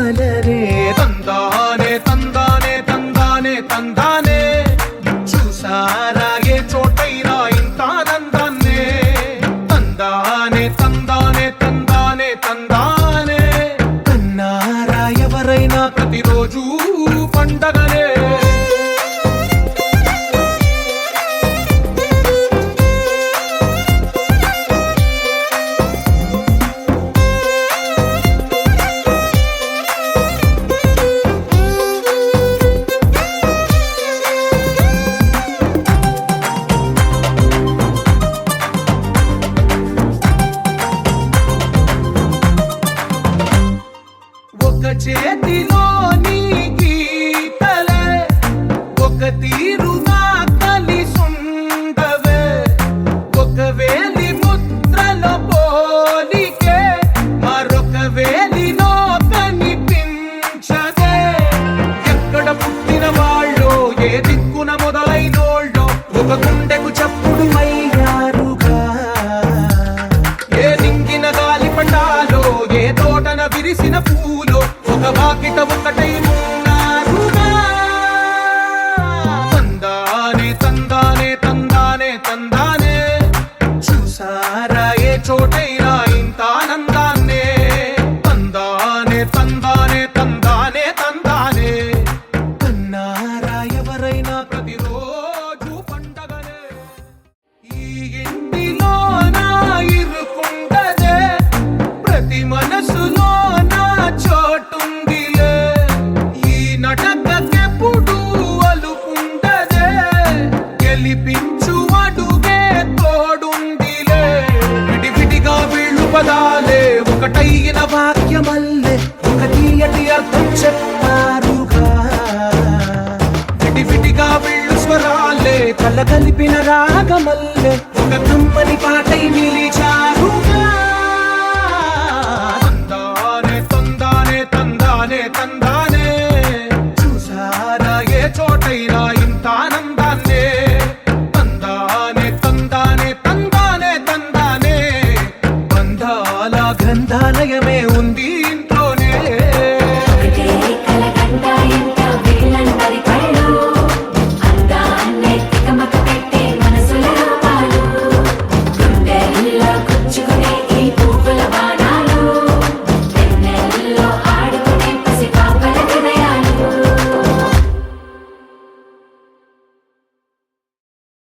వలనే తందానే తందానే తందానే తందానే చూసారా ఏ చోటైనా ఇంత ఆనందాన్నే తందానే తందానే తందానే తందానే కన్నారా ఎవరైనా ప్రతిరోజు పండగనే చేతిలో నీ గీతలే ఒక తీరుగా కలిసుండవే ఒక వేలి ముద్రలో పోలికే మరొక వేలిలో కనిపించదే ఎక్కడ పుట్టిన వాళ్ళో ఏ దిక్కున మొదలైనోళ్ళో ఒక గుండెకు చప్పుడు అయ్యారుగా ఏ నింగిన గాలి పటాలో ఏ తోటన విరిసిన పూలో ఒక వాకిట ఒకటై ఉన్నారుగా తందానే తందానే తందానే తందానే చూసారా ఏ చోటైనా ఇంత ఆనందాన్నే తందానే తందానే తందానే తందానే కన్నారా ఎవరైనా ప్రతిరోజు పండగనే ఈ ఇంటిలో నా ఇరుకుండదే ప్రతి మనసులో నా చోటుందిలే ఈ నటకెప్పుడు అలుకుండదే గెలిపించు అడుగే తోడుందిలే విడివిడిగా వీళ్ళు పదాలే ఒకటైన వాక్యమల్లే ఒక తీయటి అర్థం చెప్పారుగా విడివిడిగా వీళ్ళు స్వరాలే కలగలిపిన రాగమల్లే ఒక కమ్మని పాటై నిలిచారుగా తందానే చూసారా ఏ చోటైనా ఇంత ఆనందాన్నే తందానే తందానే తందానే తందానే బంధాల గ్రంథాలయమే ఉంది